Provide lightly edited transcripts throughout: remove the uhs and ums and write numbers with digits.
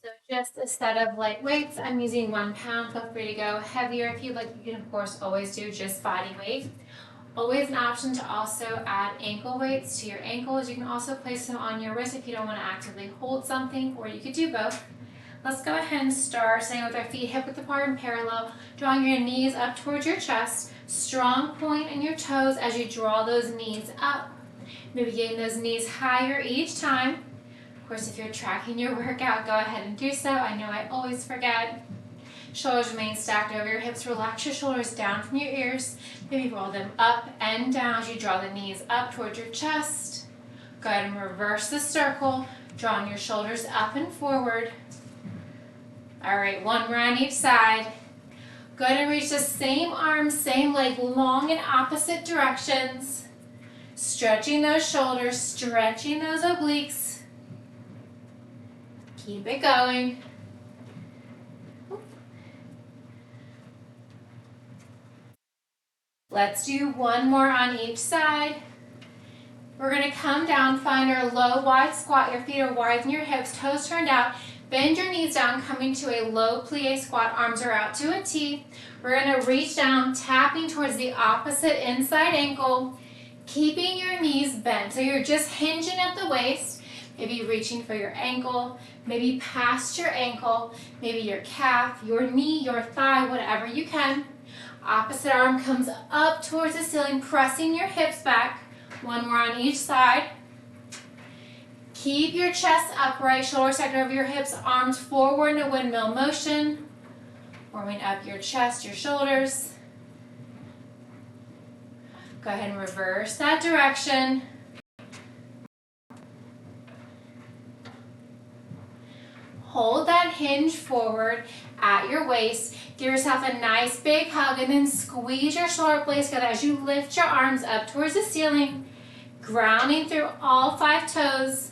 So just a set of light weights. I'm using 1 pound. Feel free to go heavier if you'd like. You can of course always do just body weight. Always an option to also add ankle weights to your ankles. You can also place them on your wrist if you don't want to actively hold something, or you could do both. Let's go ahead and start staying with our feet hip width apart and parallel, drawing your knees up towards your chest. Strong point in your toes as you draw those knees up. Maybe getting those knees higher each time. Of course, if you're tracking your workout, go ahead and do so. I know I always forget. Shoulders remain stacked over your hips. Relax your shoulders down from your ears. Maybe roll them up and down as you draw the knees up towards your chest. Go ahead and reverse the circle, drawing your shoulders up and forward. All right, one more on each side. Go ahead and reach the same arm, same leg, long in opposite directions. Stretching those shoulders, stretching those obliques. Keep it going. Let's do one more on each side. We're going to come down, find our low wide squat. Your feet are wider than your hips, toes turned out. Bend your knees down, coming to a low plie squat. Arms are out to a T. We're going to reach down, tapping towards the opposite inside ankle, keeping your knees bent. So you're just hinging at the waist, maybe reaching for your ankle, maybe past your ankle, maybe your calf, your knee, your thigh, whatever you can. Opposite arm comes up towards the ceiling, pressing your hips back. One more on each side. Keep your chest upright, shoulders stacked over your hips, arms forward in a windmill motion. Warming up your chest, your shoulders. Go ahead and reverse that direction. Hold that hinge forward at your waist. Give yourself a nice big hug and then squeeze your shoulder blades together as you lift your arms up towards the ceiling, grounding through all 5 toes.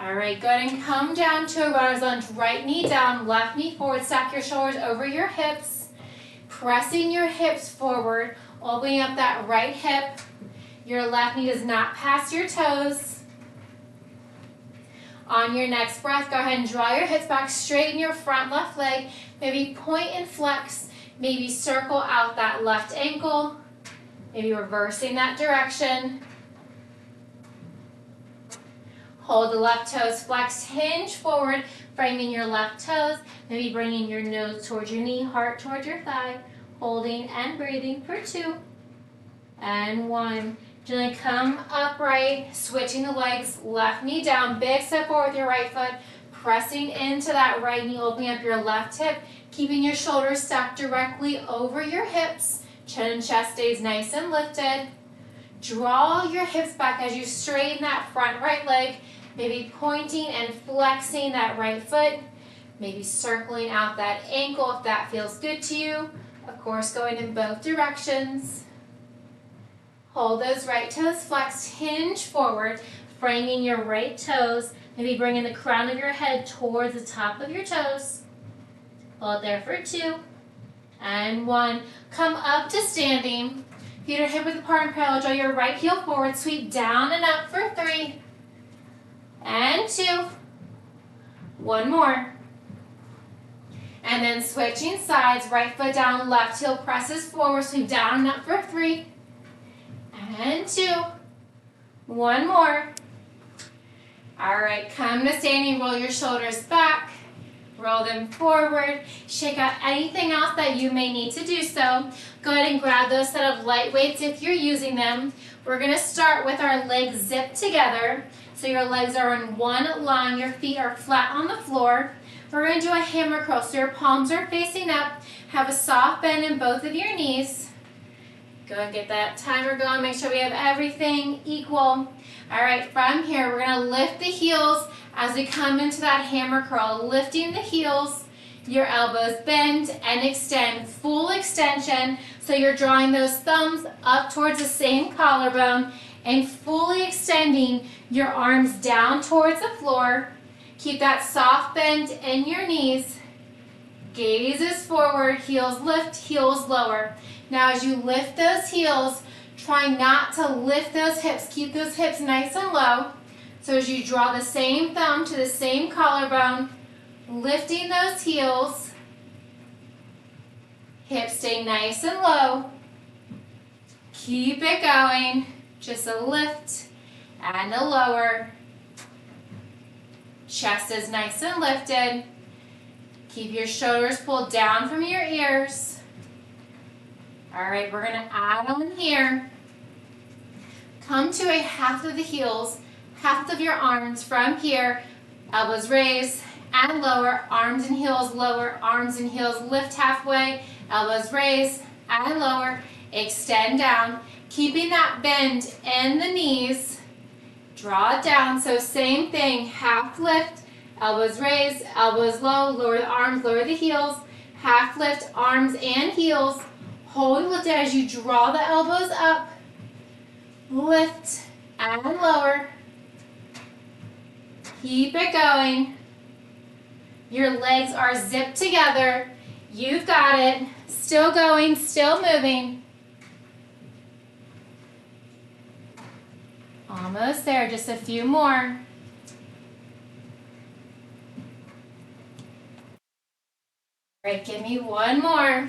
All right, go ahead and come down to a runner's lunge. Right knee down, left knee forward. Stack your shoulders over your hips, pressing your hips forward, opening up that right hip. Your left knee does not pass your toes. On your next breath, go ahead and draw your hips back, straighten your front left leg, maybe point and flex, maybe circle out that left ankle, maybe reversing that direction. Hold the left toes flexed, hinge forward, framing your left toes, maybe bringing your nose towards your knee, heart towards your thigh, holding and breathing for 2 and 1. Gently come upright, switching the legs, left knee down, big step forward with your right foot, pressing into that right knee, opening up your left hip, keeping your shoulders stacked directly over your hips, chin and chest stays nice and lifted. Draw your hips back as you straighten that front right leg, maybe pointing and flexing that right foot, maybe circling out that ankle if that feels good to you. Of course, going in both directions. Hold those right toes flexed, hinge forward, framing your right toes, maybe bringing the crown of your head towards the top of your toes. Hold there for 2 and 1. Come up to standing. Feet are hip width apart and parallel. Draw your right heel forward, sweep down and up for 3 and 2. One more. And then switching sides, right foot down, left heel presses forward, sweep down and up for 3 and 2. One more. All right, come to standing, roll your shoulders back, roll them forward, shake out anything else that you may need to do so. Go ahead and grab those set of light weights if you're using them. We're gonna start with our legs zipped together. So your legs are in one line, your feet are flat on the floor. We're gonna do a hammer curl, so your palms are facing up, have a soft bend in both of your knees. Go and get that timer going, make sure we have everything equal. All right, from here, we're gonna lift the heels as we come into that hammer curl, lifting the heels, your elbows bend and extend, full extension. So you're drawing those thumbs up towards the same collarbone and fully extending your arms down towards the floor. Keep that soft bend in your knees. Gazes forward, heels lift, heels lower. Now as you lift those heels, try not to lift those hips. Keep those hips nice and low. So as you draw the same thumb to the same collarbone, lifting those heels, hips stay nice and low. Keep it going. Just a lift and a lower. Chest is nice and lifted. Keep your shoulders pulled down from your ears. All right, we're gonna add on here. Come to a half of the heels, half of your arms from here. Elbows raise and lower, arms and heels lower, arms and heels lift halfway, elbows raise and lower, extend down. Keeping that bend in the knees, draw it down. So same thing, half lift, elbows raise, elbows low, lower the arms, lower the heels, half lift, arms and heels. Hold lift as you draw the elbows up, lift and lower. Keep it going. Your legs are zipped together. You've got it. Still going, still moving. Almost there, just a few more. All right, give me one more.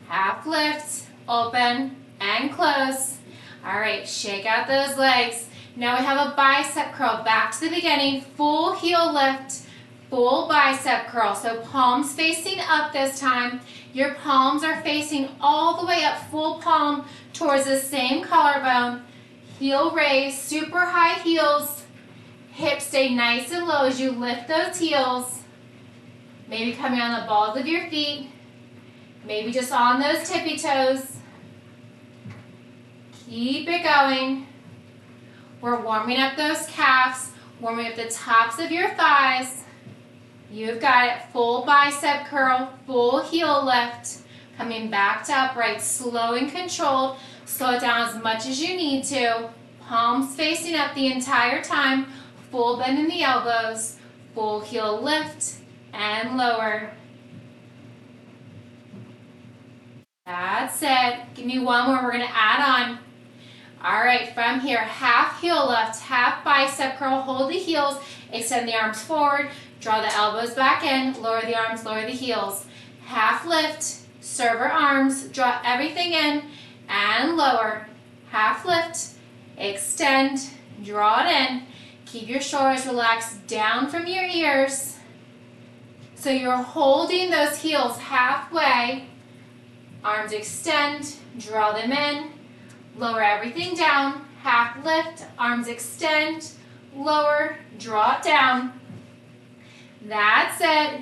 Half lift, open and close. All right, shake out those legs. Now we have a bicep curl. Back to the beginning, full heel lift, full bicep curl. So palms facing up this time. Your palms are facing all the way up, full palm towards the same collarbone. Heel raise, super high heels. Hips stay nice and low as you lift those heels. Maybe coming on the balls of your feet. Maybe just on those tippy toes. Keep it going. We're warming up those calves, warming up the tops of your thighs. You've got it. Full bicep curl, full heel lift. Coming back to upright, slow and controlled. Slow it down as much as you need to. Palms facing up the entire time. Full bend in the elbows. Full heel lift and lower. That's it. Give me one more. We're going to add on. All right, from here, half heel lift, half bicep curl. Hold the heels. Extend the arms forward. Draw the elbows back in. Lower the arms, lower the heels. Half lift. Serve our arms. Draw everything in and lower. Half lift. Extend. Draw it in. Keep your shoulders relaxed down from your ears. So you're holding those heels halfway. Arms extend, draw them in, lower everything down, half lift, arms extend, lower, draw it down. That's it.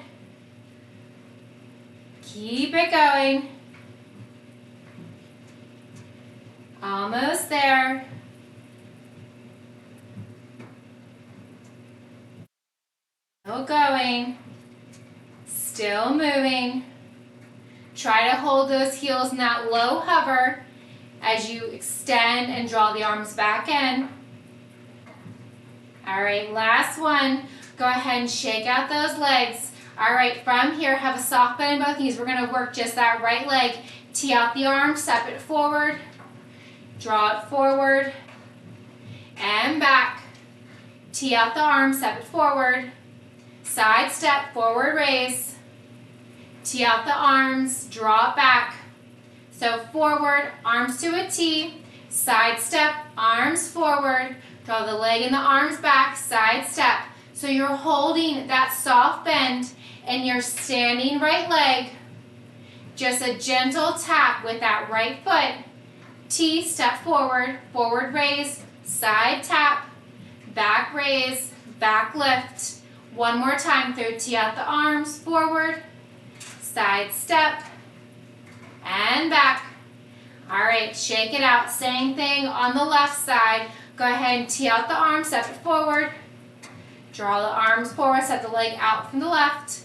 Keep it going. Almost there. Still going. Still moving. Try to hold those heels in that low hover as you extend and draw the arms back in. All right, last one. Go ahead and shake out those legs. All right, from here, have a soft bend in both knees. We're going to work just that right leg. Tee out the arm, step it forward, draw it forward, and back. Tee out the arm, step it forward, side step, forward raise. Tee out the arms, draw it back. So forward, arms to a T, side step, arms forward, draw the leg and the arms back, side step. So you're holding that soft bend in your standing right leg. Just a gentle tap with that right foot. T, step forward, forward raise, side tap, back raise, back lift. One more time through, tee out the arms, forward, side step, and back. All right, shake it out. Same thing on the left side. Go ahead and tee out the arms, step it forward. Draw the arms forward, step the leg out from the left.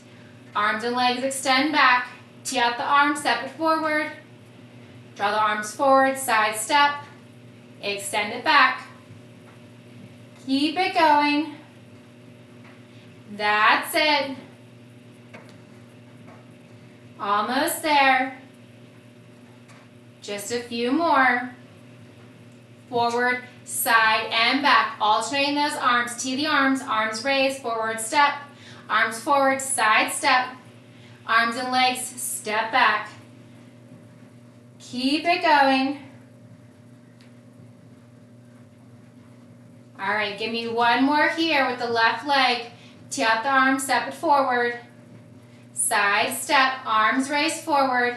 Arms and legs extend back. Tee out the arms, step it forward. Draw the arms forward, side step. Extend it back. Keep it going. That's it. Almost there. Just a few more. Forward, side and back. Alternating those arms. T the arms, arms raised, forward step. Arms forward, side step. Arms and legs, step back. Keep it going. All right, give me one more here with the left leg. Tee out the arm, step it forward. Side step, arms raised forward.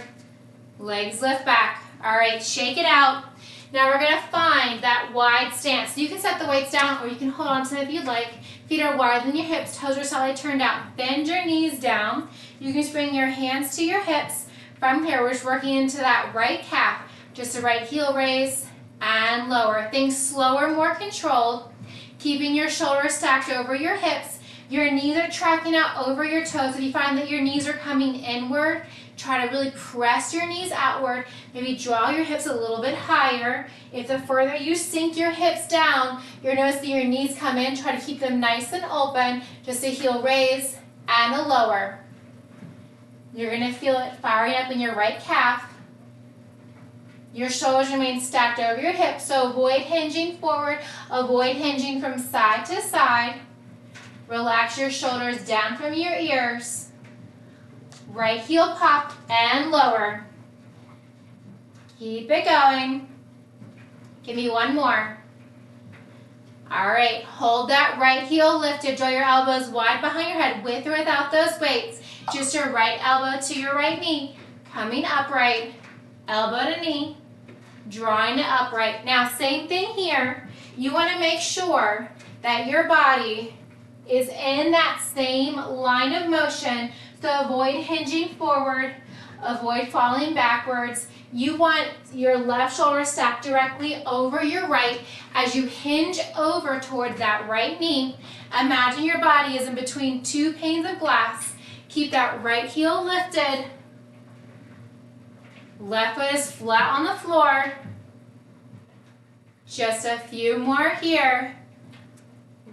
Legs lift back. All right, shake it out. Now we're gonna find that wide stance. You can set the weights down or you can hold on to them if you'd like. Feet are wider than your hips, toes are slightly turned out. Bend your knees down. You can just bring your hands to your hips. From here, we're just working into that right calf. Just a right heel raise and lower. Things slower, more controlled. Keeping your shoulders stacked over your hips. Your knees are tracking out over your toes. If you find that your knees are coming inward, try to really press your knees outward. Maybe draw your hips a little bit higher. If the further you sink your hips down, you're noticing your knees come in. Try to keep them nice and open. Just a heel raise and a lower. You're going to feel it firing up in your right calf. Your shoulders remain stacked over your hips, so avoid hinging forward. Avoid hinging from side to side. Relax your shoulders down from your ears. Right heel pop and lower. Keep it going. Give me one more. All right, hold that right heel lifted. Draw your elbows wide behind your head with or without those weights. Just your right elbow to your right knee. Coming upright, elbow to knee, drawing it upright. Now, same thing here. You want to make sure that your body is in that same line of motion. So avoid hinging forward, avoid falling backwards. You want your left shoulder stacked directly over your right. As you hinge over toward that right knee, imagine your body is in between two panes of glass. Keep that right heel lifted. Left foot is flat on the floor. Just a few more here.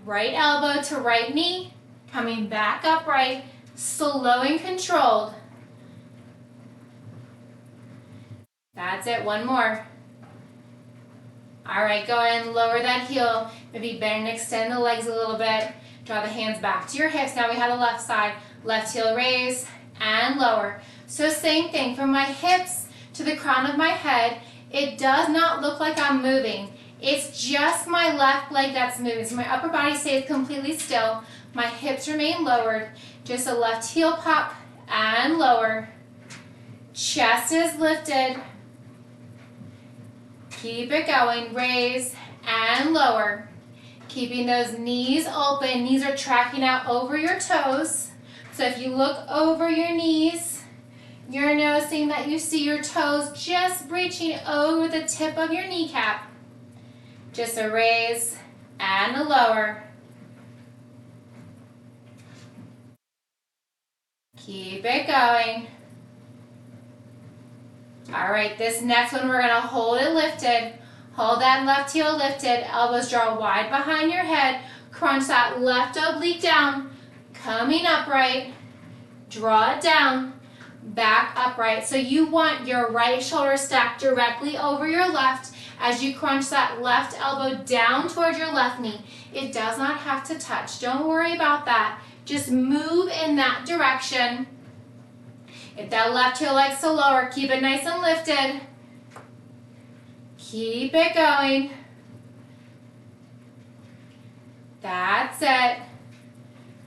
Right elbow to right knee, coming back upright, slow and controlled. That's it, one more. All right, go ahead and lower that heel. Maybe bend and extend the legs a little bit. Draw the hands back to your hips. Now we have the left side. Left heel raise and lower. So same thing, from my hips to the crown of my head, it does not look like I'm moving. It's just my left leg that's moving. So my upper body stays completely still. My hips remain lowered. Just a left heel pop and lower. Chest is lifted. Keep it going. Raise and lower. Keeping those knees open. Knees are tracking out over your toes. So if you look over your knees, you're noticing that you see your toes just reaching over the tip of your kneecap. Just a raise and a lower. Keep it going. All right, this next one we're gonna hold it lifted. Hold that left heel lifted. Elbows draw wide behind your head. Crunch that left oblique down. Coming upright. Draw it down. Back upright. So you want your right shoulder stacked directly over your left as you crunch that left elbow down toward your left knee. It does not have to touch. Don't worry about that. Just move in that direction. If that left heel likes to lower, keep it nice and lifted. Keep it going. That's it.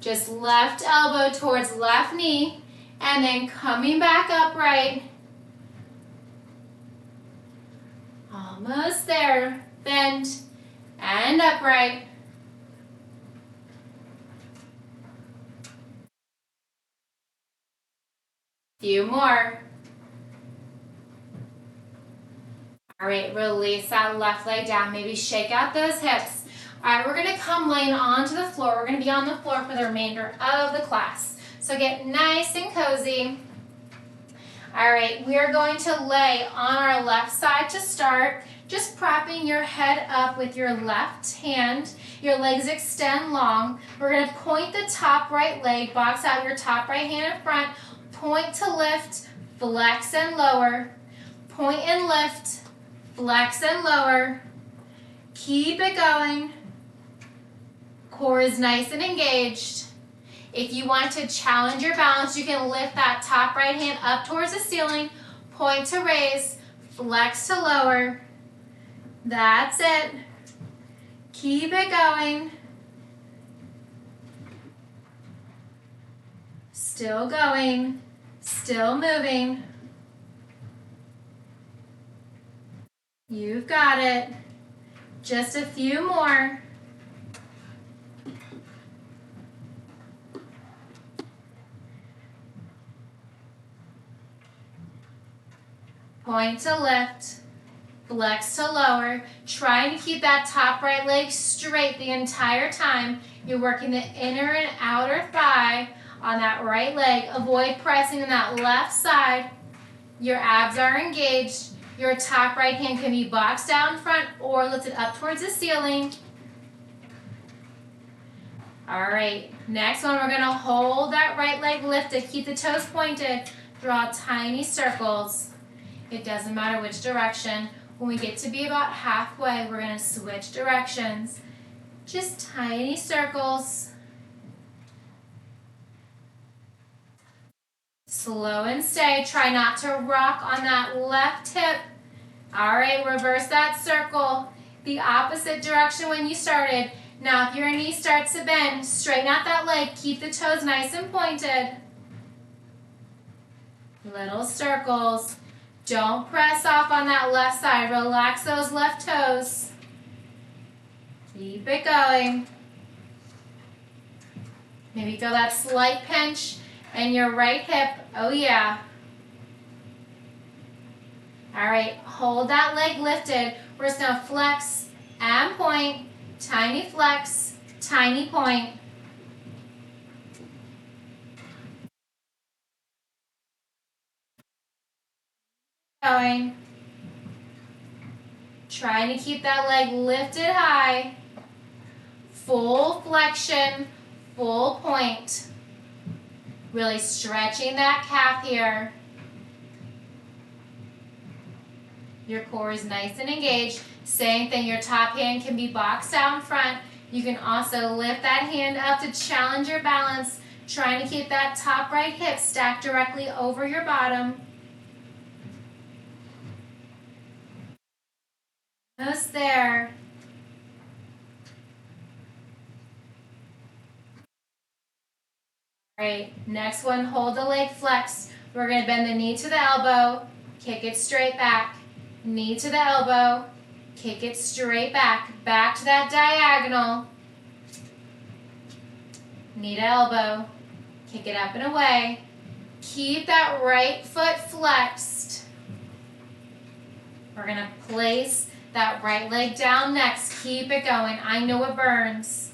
Just left elbow towards left knee and then coming back upright. Almost there. Bend and upright. Few more. All right, release that left leg down. Maybe shake out those hips. All right, we're gonna come laying onto the floor. We're gonna be on the floor for the remainder of the class. So get nice and cozy. All right, we are going to lay on our left side to start. Just propping your head up with your left hand. Your legs extend long. We're gonna point the top right leg, box out your top right hand in front. Point to lift, flex and lower. Point and lift, flex and lower. Keep it going. Core is nice and engaged. If you want to challenge your balance, you can lift that top right hand up towards the ceiling, point to raise, flex to lower. That's it. Keep it going. Still going, still moving. You've got it. Just a few more. Point to lift, flex to lower. Trying to keep that top right leg straight the entire time. You're working the inner and outer thigh on that right leg. Avoid pressing on that left side. Your abs are engaged. Your top right hand can be boxed out in front or lifted up towards the ceiling. All right, next one, we're gonna hold that right leg lifted. Keep the toes pointed. Draw tiny circles. It doesn't matter which direction. When we get to be about halfway, we're gonna switch directions. Just tiny circles. Slow and stay. Try not to rock on that left hip. All right, reverse that circle. The opposite direction when you started. Now, if your knee starts to bend, straighten out that leg. Keep the toes nice and pointed. Little circles. Don't press off on that left side. Relax those left toes. Keep it going. Maybe feel that slight pinch in your right hip. Oh yeah. All right, hold that leg lifted. We're just gonna flex and point. Tiny flex, tiny point. Going. Trying to keep that leg lifted high. Full flexion, full point. Really stretching that calf here. Your core is nice and engaged. Same thing, your top hand can be boxed out in front. You can also lift that hand up to challenge your balance, trying to keep that top right hip stacked directly over your bottom. Almost there. All right, next one, hold the leg flexed. We're gonna bend the knee to the elbow, kick it straight back. Knee to the elbow, kick it straight back. Back to that diagonal. Knee to elbow, kick it up and away. Keep that right foot flexed. We're gonna place that right leg down next. Keep it going. I know it burns.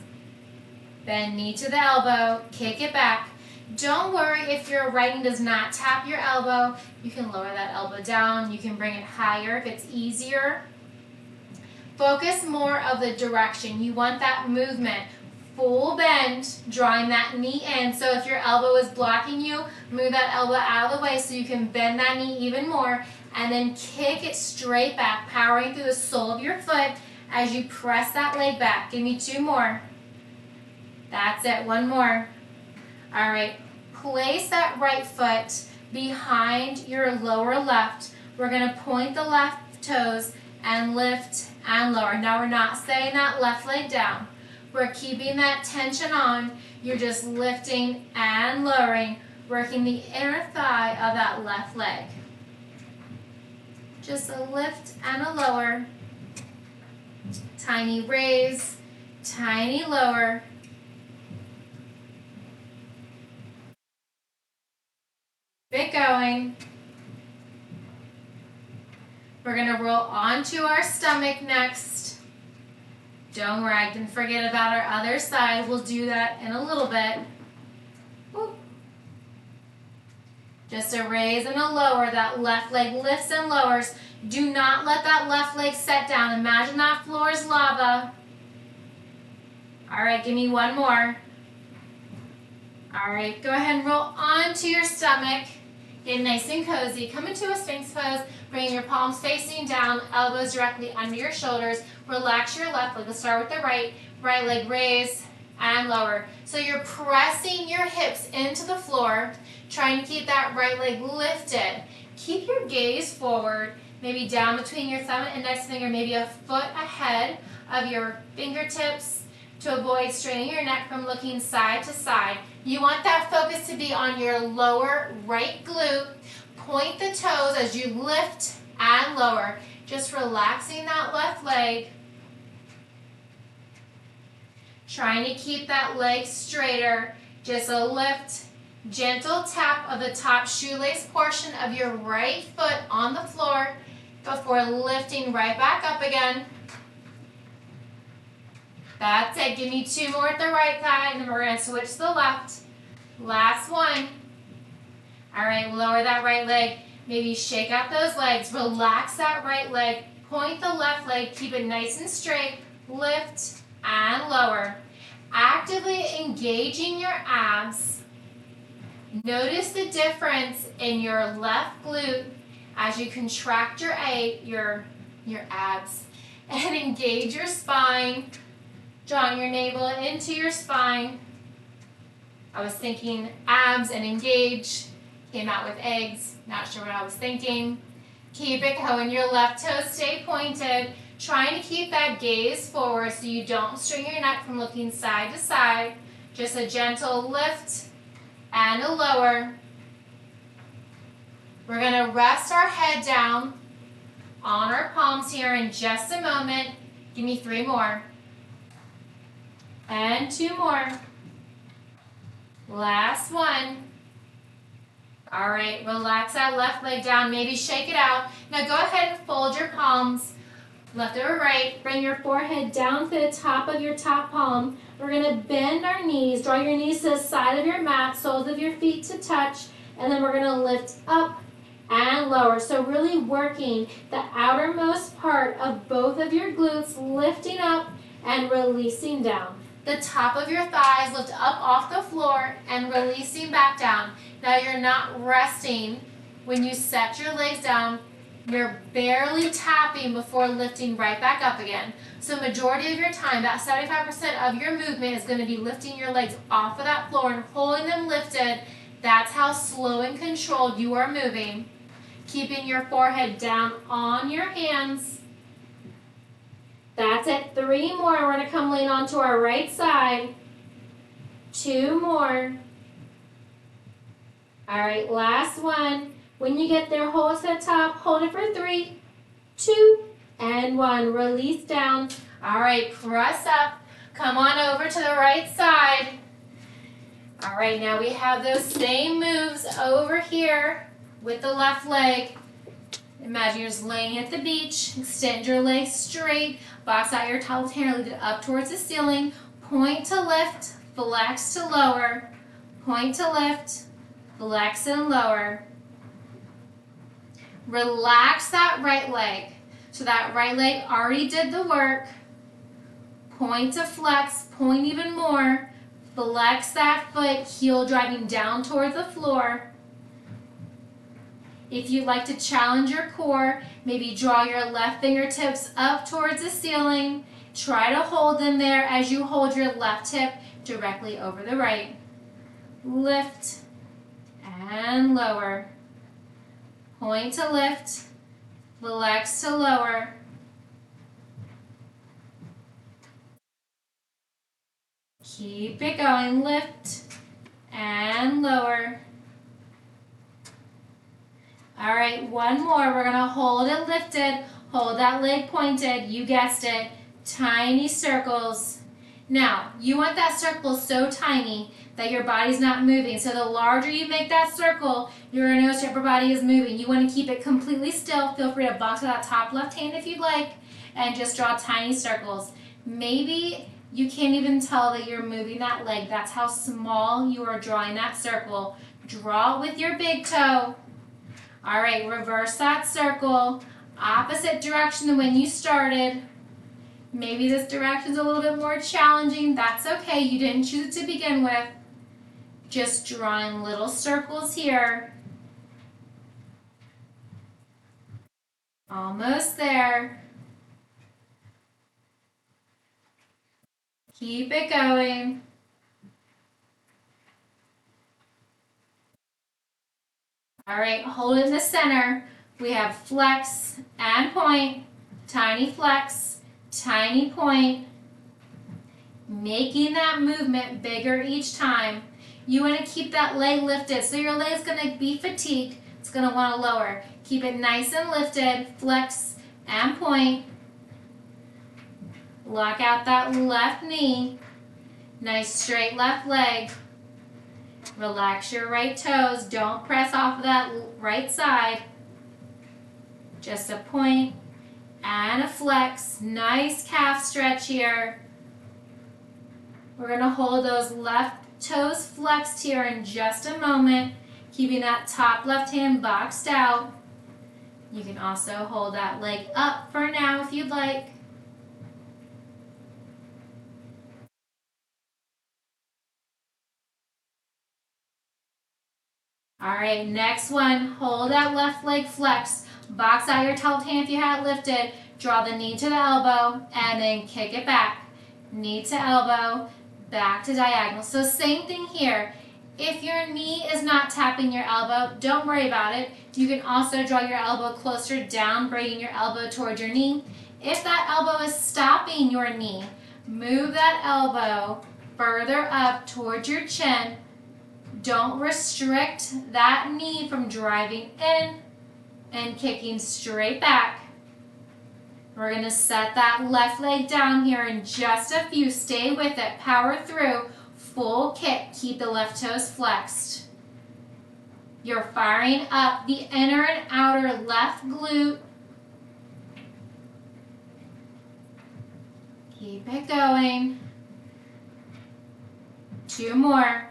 Bend knee to the elbow, kick it back. Don't worry if your right knee does not tap your elbow. You can lower that elbow down. You can bring it higher if it's easier. Focus more of the direction. You want that movement. Full bend, drawing that knee in. So if your elbow is blocking you, move that elbow out of the way so you can bend that knee even more. And then kick it straight back, powering through the sole of your foot as you press that leg back. Give me two more. That's it, one more. All right, place that right foot behind your lower left. We're gonna point the left toes and lift and lower. Now we're not setting that left leg down. We're keeping that tension on. You're just lifting and lowering, working the inner thigh of that left leg. Just a lift and a lower. Tiny raise, tiny lower. Keep it going. We're gonna roll onto our stomach next. Don't worry, I didn't forget about our other side. We'll do that in a little bit. Woo. Just a raise and a lower. That left leg lifts and lowers. Do not let that left leg set down. Imagine that floor is lava. All right, give me one more. All right, go ahead and roll onto your stomach. Get nice and cozy. Come into a Sphinx pose. Bring your palms facing down, elbows directly under your shoulders. Relax your left leg. Let's start with the right. Right leg raise and lower. So you're pressing your hips into the floor, trying to keep that right leg lifted. Keep your gaze forward, maybe down between your thumb and index finger, maybe a foot ahead of your fingertips to avoid straining your neck from looking side to side. You want that focus to be on your lower right glute. Point the toes as you lift and lower. Just relaxing that left leg. Trying to keep that leg straighter. Just a lift. Gentle tap of the top shoelace portion of your right foot on the floor before lifting right back up again. That's it. Give me 2 more at the right thigh, and then we're going to switch to the left. Last one. All right, lower that right leg. Maybe shake out those legs. Relax that right leg. Point the left leg. Keep it nice and straight. Lift and lower. Actively engaging your abs. Notice the difference in your left glute as you contract your abs. And engage your spine. Drawing your navel into your spine. I was thinking abs and engage. Came out with eggs. Not sure what I was thinking. Keep it going. Your left toes stay pointed. Trying to keep that gaze forward so you don't strain your neck from looking side to side. Just a gentle lift and a lower. We're going to rest our head down on our palms here in just a moment. Give me 3 more. And 2 more. Last one. All right, relax that left leg down. Maybe shake it out. Now go ahead and fold your palms, left or right. Bring your forehead down to the top of your top palm. We're going to bend our knees. Draw your knees to the side of your mat, soles of your feet to touch. And then we're going to lift up and lower. So really working the outermost part of both of your glutes, lifting up and releasing down. The top of your thighs lift up off the floor and releasing back down. Now you're not resting when you set your legs down. You're barely tapping before lifting right back up again. So majority of your time, about 75% of your movement is going to be lifting your legs off of that floor and holding them lifted. That's how slow and controlled you are moving. Keeping your forehead down on your hands. That's it. 3 more. We're going to come lean onto our right side. 2 more. All right, last one. When you get there, hold it to the top. Hold it for 3, 2, and 1. Release down. All right, press up. Come on over to the right side. All right, now we have those same moves over here with the left leg. Imagine you're just laying at the beach. Extend your legs straight. Box out your toes, hand lead it up towards the ceiling. Point to lift, flex to lower. Point to lift, flex and lower. Relax that right leg. So that right leg already did the work. Point to flex, point even more. Flex that foot, heel driving down towards the floor. If you'd like to challenge your core, maybe draw your left fingertips up towards the ceiling. Try to hold them there as you hold your left hip directly over the right. Lift and lower. Point to lift, flex to lower. Keep it going. Lift and lower. All right, 1 more. We're going to hold it lifted. Hold that leg pointed. You guessed it. Tiny circles. Now, you want that circle so tiny that your body's not moving. So the larger you make that circle, you're going to notice your upper body is moving. You want to keep it completely still. Feel free to box with that top left hand if you'd like, and just draw tiny circles. Maybe you can't even tell that you're moving that leg. That's how small you are drawing that circle. Draw it with your big toe. All right, reverse that circle. Opposite direction than when you started. Maybe this direction's a little bit more challenging. That's okay. You didn't choose it to begin with. Just drawing little circles here. Almost there. Keep it going. All right, hold in the center. We have flex and point, tiny flex, tiny point, making that movement bigger each time. You want to keep that leg lifted, so your leg's going to be fatigued. It's going to want to lower. Keep it nice and lifted, flex and point. Lock out that left knee. Nice straight left leg. Relax your right toes. Don't press off of that right side. Just a point and a flex. Nice calf stretch here. We're going to hold those left toes flexed here in just a moment, keeping that top left hand boxed out. You can also hold that leg up for now if you'd like. All right, next one, hold that left leg flexed. Box out your left hand if you had it lifted. Draw the knee to the elbow and then kick it back. Knee to elbow, back to diagonal. So same thing here. If your knee is not tapping your elbow, don't worry about it. You can also draw your elbow closer down, bringing your elbow towards your knee. If that elbow is stopping your knee, move that elbow further up towards your chin. Don't restrict that knee from driving in and kicking straight back. We're going to set that left leg down here in just a few. Stay with it. Power through. Full kick. Keep the left toes flexed. You're firing up the inner and outer left glute. Keep it going. 2 more.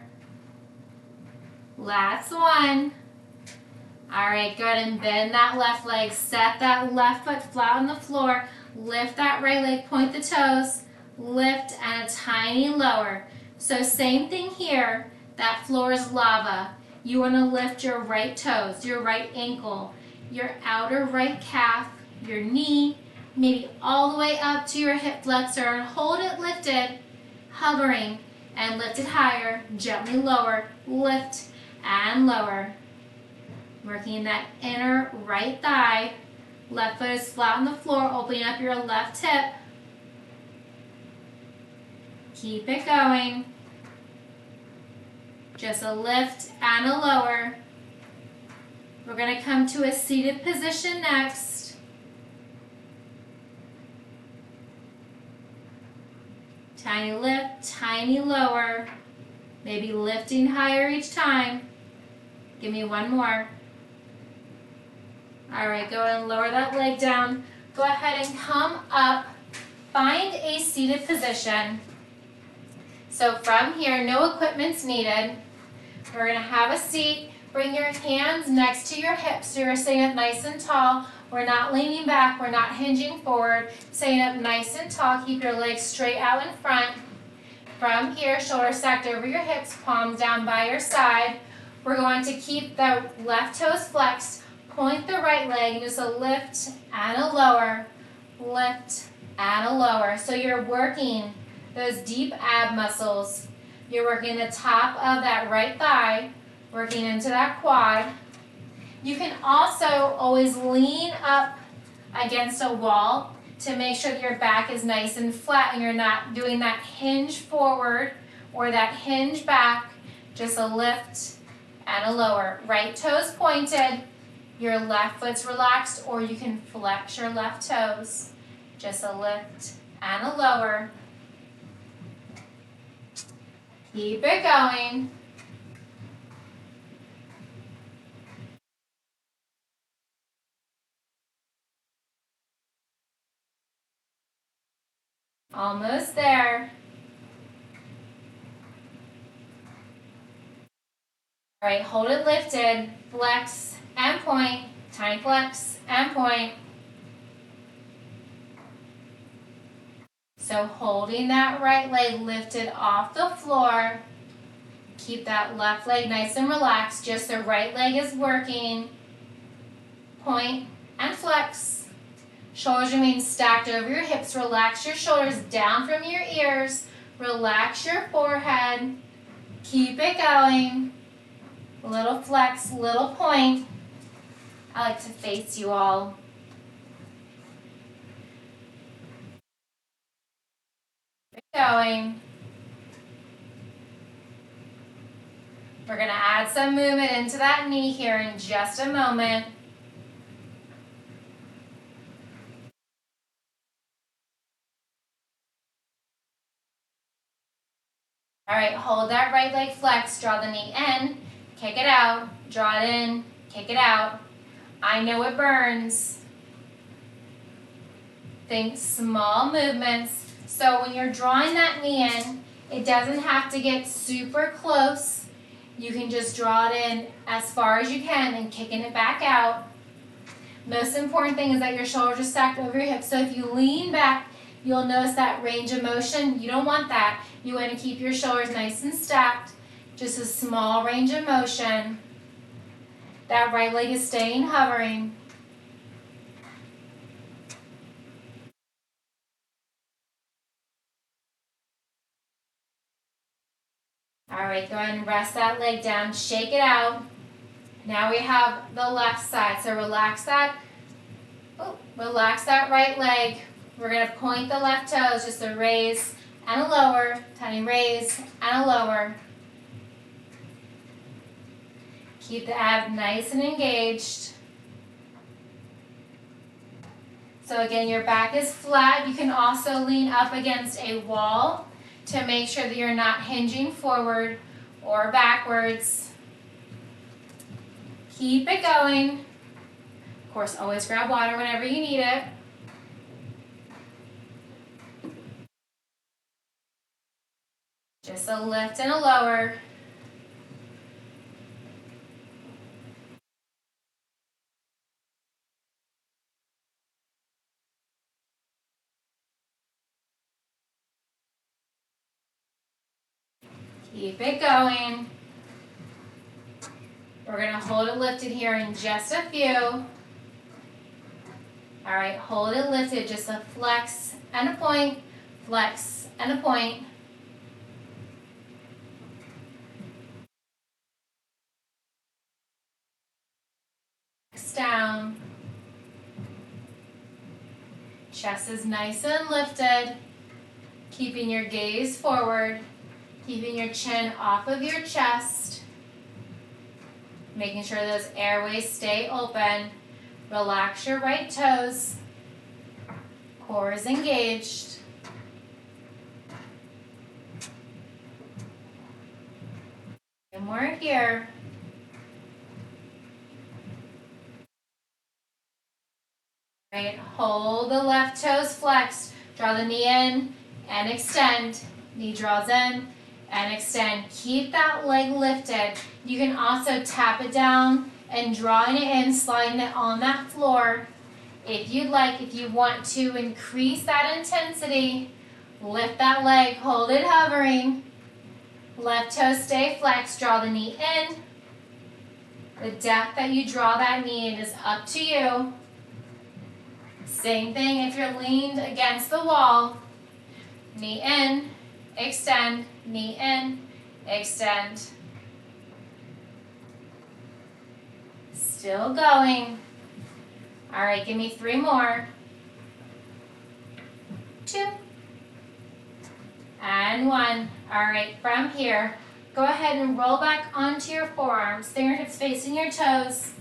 Last one. All right, good, and bend that left leg. Set that left foot flat on the floor. Lift that right leg, point the toes. Lift and a tiny lower. So same thing here. That floor is lava. You want to lift your right toes, your right ankle, your outer right calf, your knee, maybe all the way up to your hip flexor, and hold it lifted, hovering, and lift it higher, gently lower, lift and lower. Working that inner right thigh. Left foot is flat on the floor, opening up your left hip. Keep it going. Just a lift and a lower. We're going to come to a seated position next. Tiny lift, tiny lower. Maybe lifting higher each time. Give me one more. All right, go ahead and lower that leg down. Go ahead and come up. Find a seated position. So from here, no equipment's needed. We're going to have a seat. Bring your hands next to your hips so you're sitting up nice and tall. We're not leaning back. We're not hinging forward. Sitting up nice and tall. Keep your legs straight out in front. From here, shoulders stacked over your hips, palms down by your side. We're going to keep the left toes flexed. Point the right leg, just a lift and a lower, lift and a lower. So you're working those deep ab muscles. You're working the top of that right thigh, working into that quad. You can also always lean up against a wall to make sure that your back is nice and flat and you're not doing that hinge forward or that hinge back. Just a lift and a lower. Right toes pointed. Your left foot's relaxed, or you can flex your left toes. Just a lift and a lower. Keep it going. Almost there. All right, hold it lifted, flex and point, tiny flex and point. So holding that right leg lifted off the floor. Keep that left leg nice and relaxed, just the right leg is working. Point and flex. Shoulders remain stacked over your hips. Relax your shoulders down from your ears. Relax your forehead. Keep it going. Little flex, little point. I like to face you all. Keep it going. We're going to add some movement into that knee here in just a moment. All right, hold that right leg flex, draw the knee in, kick it out, draw it in, kick it out. I know it burns. Think small movements. So when you're drawing that knee in, it doesn't have to get super close. You can just draw it in as far as you can and kicking it back out. Most important thing is that your shoulders are stacked over your hips. So if you lean back, you'll notice that range of motion. You don't want that. You want to keep your shoulders nice and stacked. Just a small range of motion. That right leg is staying hovering. All right, go ahead and rest that leg down. Shake it out. Now we have the left side. So relax that right leg. We're going to point the left toes, just a raise and a lower, tiny raise and a lower. Keep the ab nice and engaged. So again, your back is flat. You can also lean up against a wall to make sure that you're not hinging forward or backwards. Keep it going. Of course, always grab water whenever you need it. Just a lift and a lower. Keep it going. We're going to hold it lifted here in just a few. All right, hold it lifted, just a flex and a point, flex and a point. Down. Chest is nice and lifted. Keeping your gaze forward. Keeping your chin off of your chest. Making sure those airways stay open. Relax your right toes. Core is engaged. And we're here. Right, hold the left toes flexed. Draw the knee in and extend. Knee draws in and extend. Keep that leg lifted. You can also tap it down and drawing it in, sliding it on that floor. If you'd like, if you want to increase that intensity, lift that leg, hold it hovering. Left toe stay flexed, draw the knee in. The depth that you draw that knee in is up to you. Same thing if you're leaned against the wall. Knee in, extend, knee in, extend. Still going. All right, give me 3 more. 2. And 1. All right, from here, go ahead and roll back onto your forearms. Fingertips facing your toes.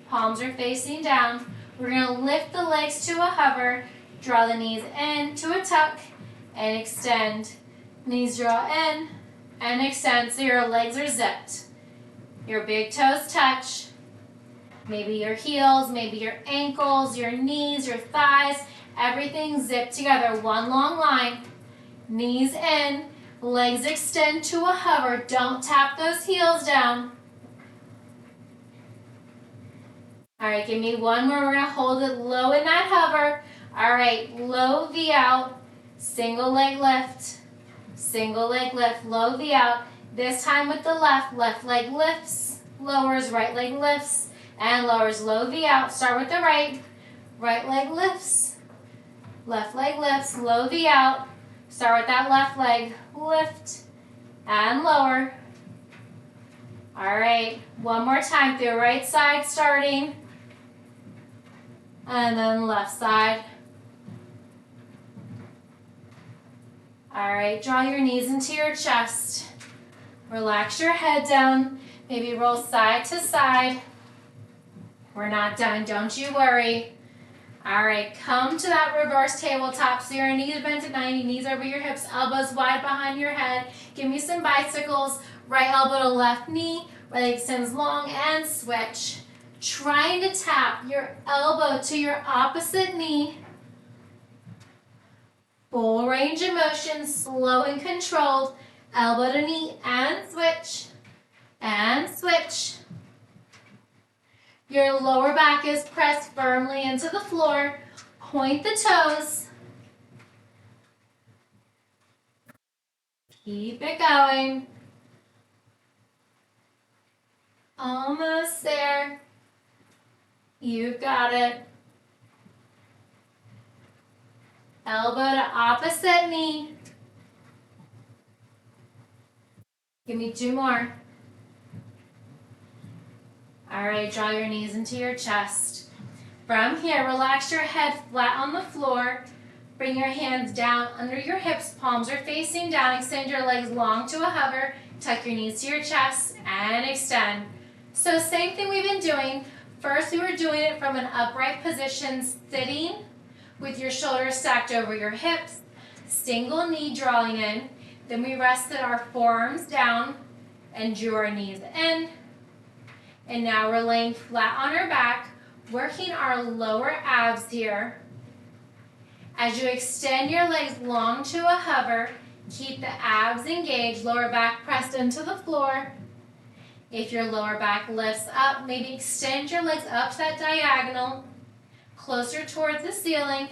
Palms are facing down. We're going to lift the legs to a hover, draw the knees in to a tuck, and extend. Knees draw in and extend so your legs are zipped. Your big toes touch. Maybe your heels, maybe your ankles, your knees, your thighs, everything zipped together, one long line. Knees in, legs extend to a hover. Don't tap those heels down. All right, give me 1 more. We're going to hold it low in that hover. All right, low V out, single leg lift, low V out. This time with the left leg lifts, lowers, right leg lifts, and lowers, low V out. Start with the right leg lifts, Left leg lifts, low V out. Start with that left leg, lift and lower. All right, one more time through right side starting. And then left side. All right, draw your knees into your chest. Relax your head down. Maybe roll side to side. We're not done, don't you worry. All right, come to that reverse tabletop. So your knees bent at 90, knees over your hips, elbows wide behind your head. Give me some bicycles. Right elbow to left knee, right leg extends long and switch. Trying to tap your elbow to your opposite knee. Full range of motion, slow and controlled. Elbow to knee and switch. And switch. Your lower back is pressed firmly into the floor. Point the toes. Keep it going. Almost there. You've got it. Elbow to opposite knee. Give me 2 more. All right, draw your knees into your chest. From here, relax your head flat on the floor. Bring your hands down under your hips, palms are facing down. Extend your legs long to a hover. Tuck your knees to your chest and extend. So same thing we've been doing. First, we were doing it from an upright position, sitting with your shoulders stacked over your hips, single knee drawing in. Then we rested our forearms down and drew our knees in. And now we're laying flat on our back, working our lower abs here. As you extend your legs long to a hover, keep the abs engaged, lower back pressed into the floor. If your lower back lifts up, maybe extend your legs up to that diagonal, closer towards the ceiling.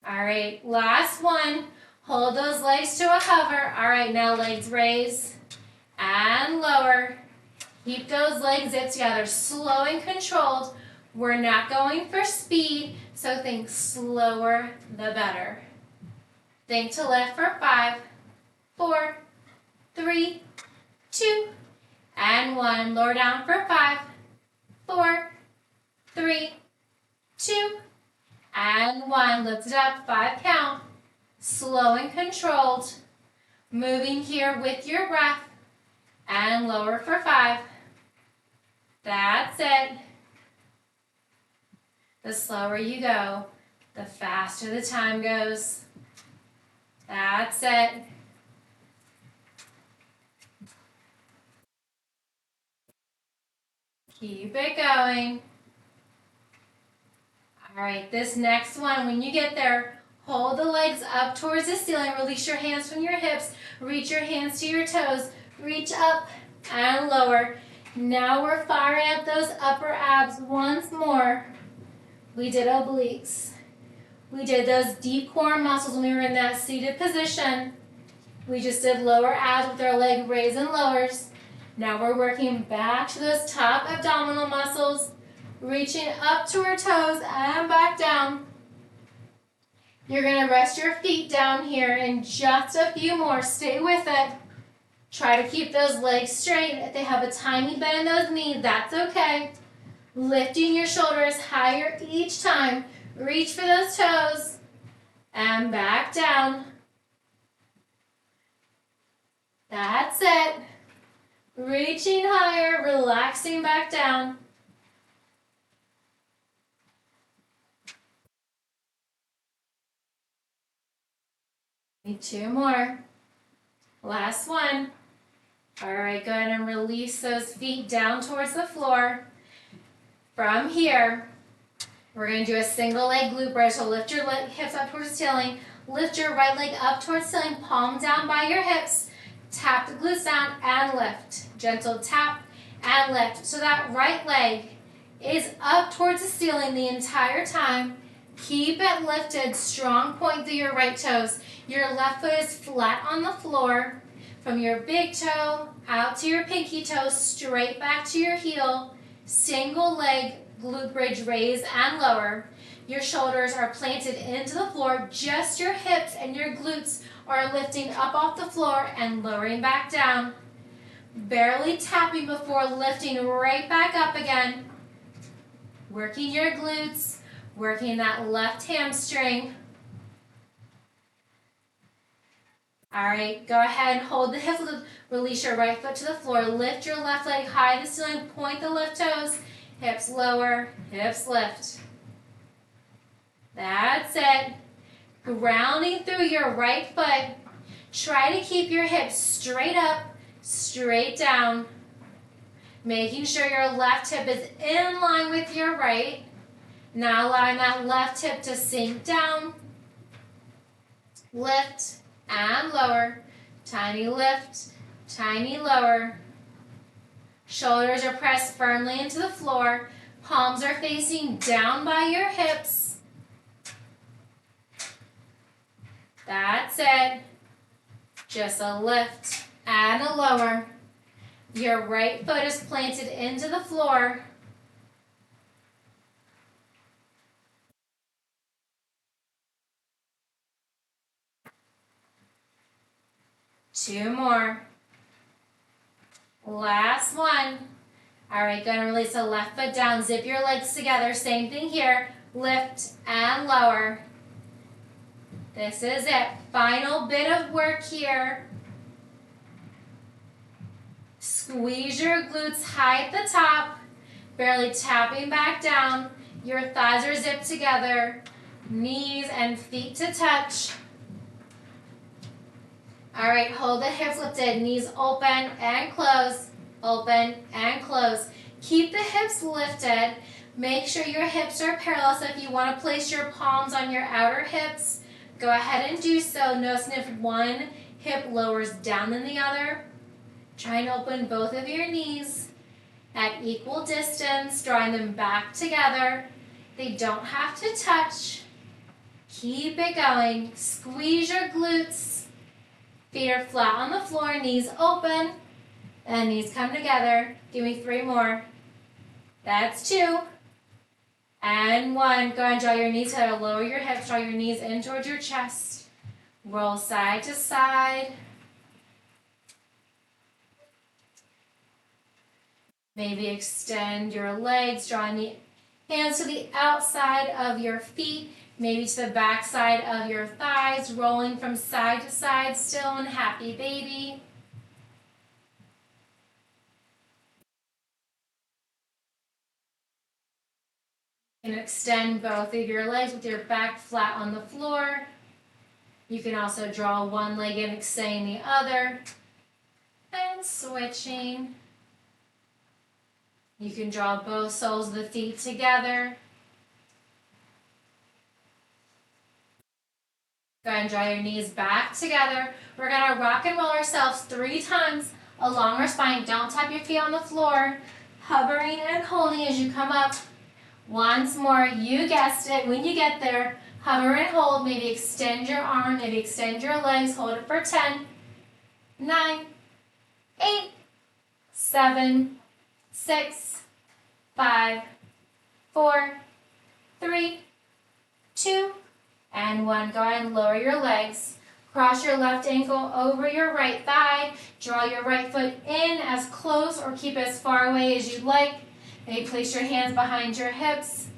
All right, last one. Hold those legs to a hover. All right, now legs raise and lower. Keep those legs zipped together, slow and controlled. We're not going for speed, so think slower the better. Think to lift for 5, 4, 3, 2, and 1. Lower down for 5, 4, 3, 2, and 1. Lift it up, 5 count. Slow and controlled. Moving here with your breath. And lower for 5. That's it. The slower you go, the faster the time goes. That's it. Keep it going. All right, this next one, when you get there, hold the legs up towards the ceiling. Release your hands from your hips. Reach your hands to your toes. Reach up and lower. Now we're firing up those upper abs once more. We did obliques. We did those deep core muscles when we were in that seated position. We just did lower abs with our leg raise and lowers. Now we're working back to those top abdominal muscles, reaching up to our toes and back down. You're going to rest your feet down here in just a few more. Stay with it. Try to keep those legs straight. If they have a tiny bend in those knees, that's okay. Lifting your shoulders higher each time. Reach for those toes and back down. That's it. Reaching higher, relaxing back down. Need 2 more. Last one. All right, go ahead and release those feet down towards the floor. From here, we're going to do a single leg glute bridge. So lift your hips up towards the ceiling. Lift your right leg up towards the ceiling, palm down by your hips. Tap the glutes down and lift. Gentle tap and lift. So that right leg is up towards the ceiling the entire time. Keep it lifted. Strong point through your right toes. Your left foot is flat on the floor. From your big toe out to your pinky toe, straight back to your heel. Single leg glute bridge raise and lower. Your shoulders are planted into the floor. Just your hips and your glutes are lifting up off the floor and lowering back down. Barely tapping before lifting right back up again. Working your glutes, working that left hamstring. All right, go ahead and hold the hip loop. Release your right foot to the floor. Lift your left leg high to the ceiling. Point the left toes. Hips lower, hips lift. That's it. Grounding through your right foot. Try to keep your hips straight up, straight down. Making sure your left hip is in line with your right. Now allowing that left hip to sink down. Lift and lower. Tiny lift, tiny lower. Shoulders are pressed firmly into the floor. Palms are facing down by your hips. That's it. Just a lift and a lower. Your right foot is planted into the floor. Two more. Last one. All right, gonna release the left foot down. Zip your legs together. Same thing here. Lift and lower. This is it. Final bit of work here. Squeeze your glutes high at the top. Barely tapping back down. Your thighs are zipped together. Knees and feet to touch. All right, hold the hips lifted. Knees open and close. Open and close. Keep the hips lifted. Make sure your hips are parallel. So if you want to place your palms on your outer hips, go ahead and do so. Notice if one hip lowers down than the other. Try and open both of your knees at equal distance, drawing them back together. They don't have to touch. Keep it going. Squeeze your glutes. Feet are flat on the floor, knees open, and knees come together. Give me 3 more. That's 2. And 1. Go and draw your knees together. Lower your hips, draw your knees in towards your chest. Roll side to side. Maybe extend your legs, drawing the hands to the outside of your feet, maybe to the back side of your thighs, rolling from side to side, still in happy baby. You can extend both of your legs with your back flat on the floor. You can also draw one leg in, extending the other, and switching. You can draw both soles of the feet together. Go ahead and draw your knees back together. We're going to rock and roll ourselves 3 times along our spine. Don't tap your feet on the floor. Hovering and holding as you come up. Once more, you guessed it. When you get there, hover and hold. Maybe extend your arm, maybe extend your legs. Hold it for 10, 9, 8, 7, 6, 5, 4, 3, 2, and 1. Go ahead and lower your legs. Cross your left ankle over your right thigh. Draw your right foot in as close or keep as far away as you'd like. Maybe place your hands behind your hips.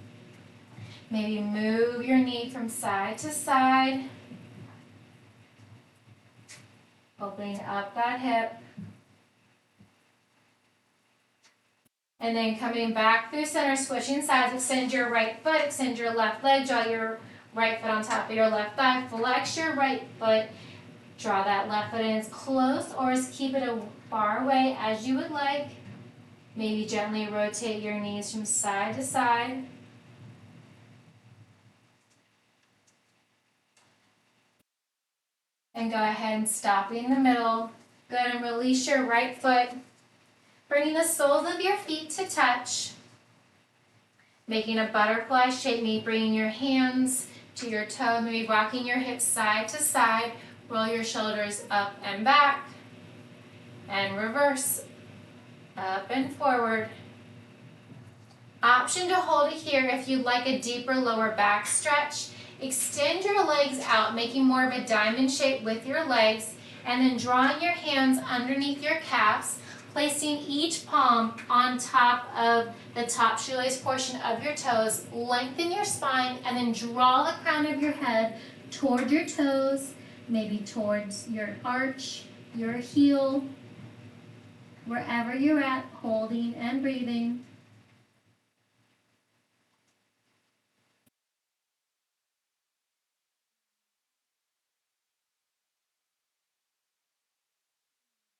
Maybe move your knee from side to side. Opening up that hip. And then coming back through center, switching sides. Extend your right foot, extend your left leg. Draw your right foot on top of your left thigh. Flex your right foot. Draw that left foot in as close or as keep it as far away as you would like. Maybe gently rotate your knees from side to side. And go ahead and stop in the middle. Go ahead and release your right foot. Bringing the soles of your feet to touch. Making a butterfly shape, maybe bringing your hands to your toe, maybe rocking your hips side to side. Roll your shoulders up and back. And reverse. Up and forward. Option to hold it here if you'd like a deeper lower back stretch. Extend your legs out, making more of a diamond shape with your legs, and then drawing your hands underneath your calves, placing each palm on top of the top shoelace portion of your toes. Lengthen your spine and then draw the crown of your head toward your toes, maybe towards your arch, your heel, wherever you're at, holding and breathing.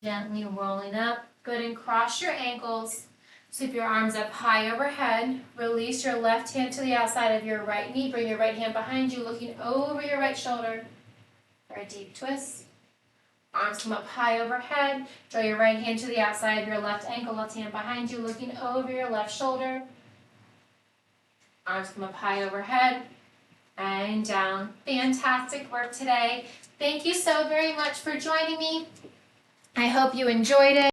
Gently rolling up. Good, and cross your ankles. Sweep your arms up high overhead. Release your left hand to the outside of your right knee. Bring your right hand behind you, looking over your right shoulder for a deep twist. Arms come up high overhead. Draw your right hand to the outside of your left ankle, left hand behind you, looking over your left shoulder. Arms come up high overhead and down. Fantastic work today. Thank you so very much for joining me. I hope you enjoyed it.